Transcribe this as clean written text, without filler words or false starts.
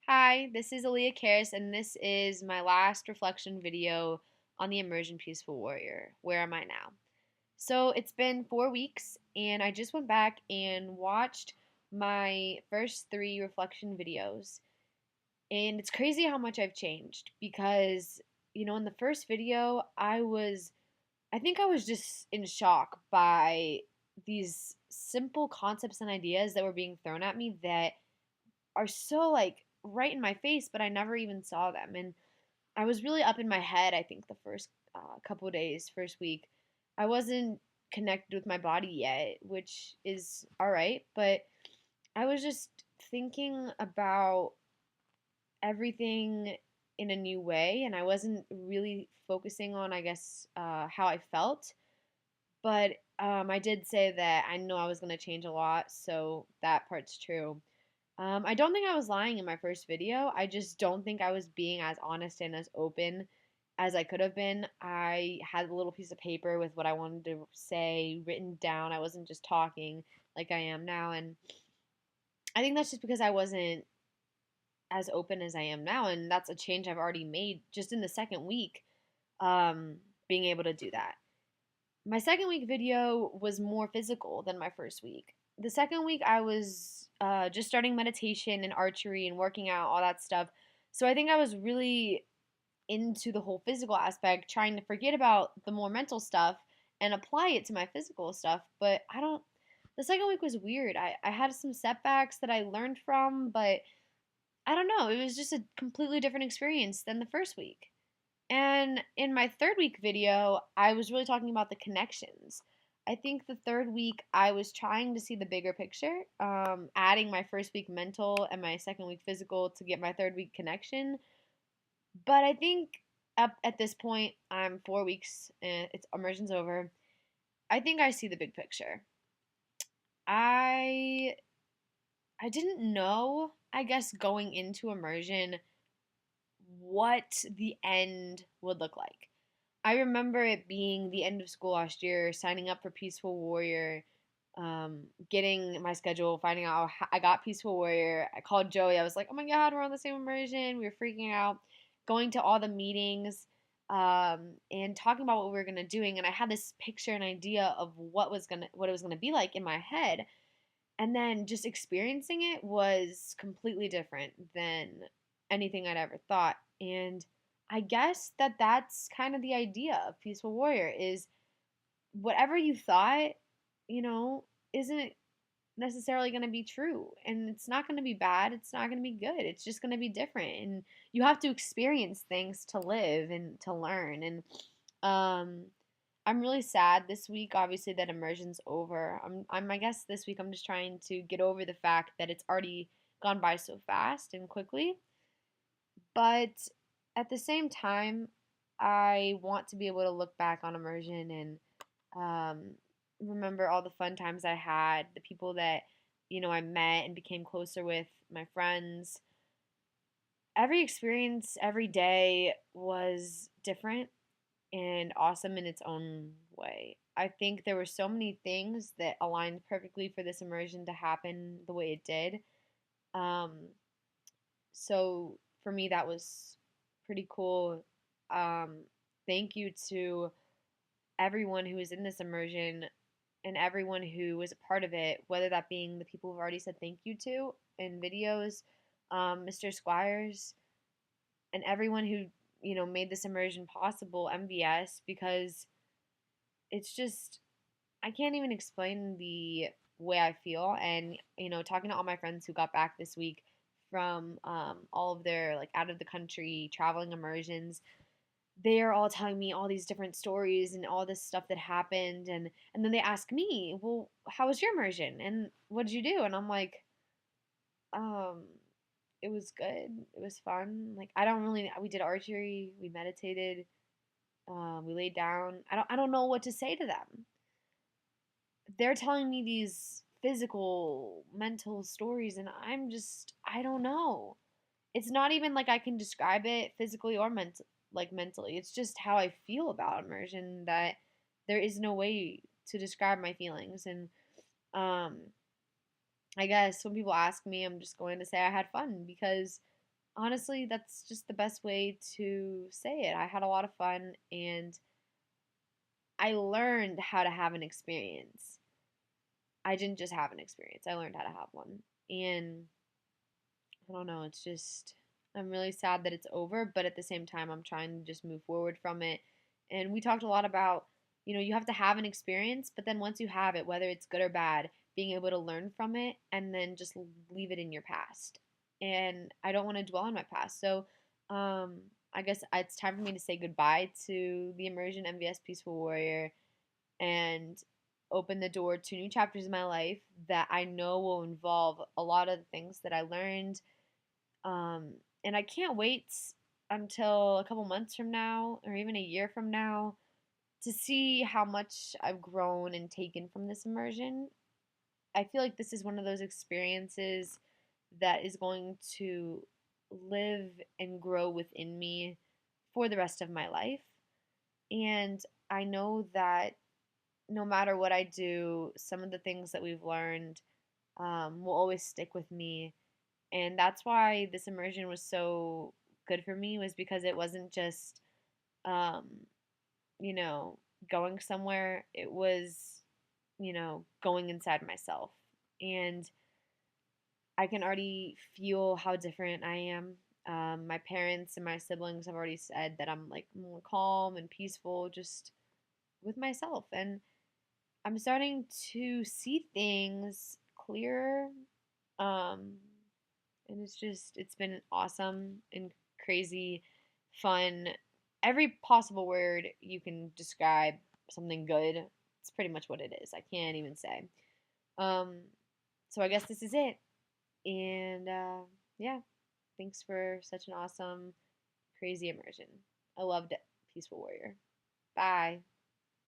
Hi, this is Aaliyah Karis, and this is my last reflection video on the Immersion Peaceful Warrior. Where am I now? So it's been 4 weeks, and I just went back and watched my first three reflection videos. And it's crazy how much I've changed because, in the first video, I think I was just in shock by these simple concepts and ideas that were being thrown at me that are so like right in my face, but I never even saw them. And I was really up in my head, I think, the first couple of days, first week. I wasn't connected with my body yet, which is all right, but I was just thinking about everything in a new way, and I wasn't really focusing on, I guess, how I felt. But I did say that I know I was going to change a lot, so that part's true. I don't think I was lying in my first video. I just don't think I was being as honest and as open as I could have been. I had a little piece of paper with what I wanted to say written down. I wasn't just talking like I am now. And I think that's just because I wasn't as open as I am now. And that's a change I've already made just in the second week, being able to do that. My second week video was more physical than my first week. The second week, I was just starting meditation and archery and working out, all that stuff. So I think I was really into the whole physical aspect, trying to forget about the more mental stuff and apply it to my physical stuff. But I don't, the second week was weird. I had some setbacks that I learned from, but I don't know. It was just a completely different experience than the first week. And in my third week video, I was really talking about the connections. I think the third week, I was trying to see the bigger picture, adding my first week mental and my second week physical to get my third week connection. But I think up at this point, I'm 4 weeks and it's immersion's over. I think I see the big picture. I I didn't know, I guess, going into immersion what the end would look like. I remember it being the end of school last year, signing up for Peaceful Warrior, getting my schedule, finding out I got Peaceful Warrior. I called Joey. I was like, oh my God, we're on the same immersion. We were freaking out, going to all the meetings, and talking about what we were gonna doing. And I had this picture and idea of what it was gonna be like in my head. And then just experiencing it was completely different than anything I'd ever thought. And I guess that's kind of the idea of Peaceful Warrior is whatever you thought, you know, isn't necessarily going to be true. And it's not going to be bad. It's not going to be good. It's just going to be different. And you have to experience things to live and to learn. And um, I'm really sad this week, obviously, that immersion's over. I guess this week I'm just trying to get over the fact that it's already gone by so fast and quickly. But at the same time, I want to be able to look back on immersion and remember all the fun times I had, the people that, I met and became closer with, my friends. Every experience, every day was different and awesome in its own way. I think there were so many things that aligned perfectly for this immersion to happen the way it did. Um, so for me, that was pretty cool. Um, Thank you to everyone who was in this immersion and everyone who was a part of it, whether that being the people who've already said thank you to in videos, Mr. Squires, and everyone who, made this immersion possible, MVS, because it's just, I can't even explain the way I feel. And, talking to all my friends who got back this week from all of their, like, out of the country traveling immersions, they are all telling me all these different stories and all this stuff that happened. And then they ask me, well, how was your immersion? And what did you do? And I'm like, um, it was good. It was fun. Like, I don't really, we did archery, we meditated, we laid down. I don't know what to say to them. They're telling me these physical, mental stories, and I don't know. It's not even like I can describe it physically or mentally. It's just how I feel about immersion that there is no way to describe my feelings. And um, I guess when people ask me, I'm just going to say I had fun because honestly, that's just the best way to say it. I had a lot of fun and I learned how to have an experience. I didn't just have an experience, I learned how to have one. And I don't know, it's just, I'm really sad that it's over, but at the same time, I'm trying to just move forward from it. And we talked a lot about, you have to have an experience, but then once you have it, whether it's good or bad, being able to learn from it and then just leave it in your past. And I don't want to dwell on my past. So, um, I guess it's time for me to say goodbye to the Immersion MVS Peaceful Warrior and open the door to new chapters in my life that I know will involve a lot of the things that I learned. And I can't wait until a couple months from now or even a year from now to see how much I've grown and taken from this immersion. I feel like this is one of those experiences that is going to live and grow within me for the rest of my life. And I know that no matter what I do, some of the things that we've learned will always stick with me. And that's why this immersion was so good for me, was because it wasn't just, um, you know, going somewhere. It was, going inside myself. And I can already feel how different I am. My parents and my siblings have already said that I'm like more calm and peaceful just with myself. And I'm starting to see things clearer. Um, and it's been awesome and crazy, fun. Every possible word you can describe something good, it's pretty much what it is. I can't even say. Um, so I guess this is it. And yeah, thanks for such an awesome, crazy immersion. I loved it. Peaceful Warrior. Bye.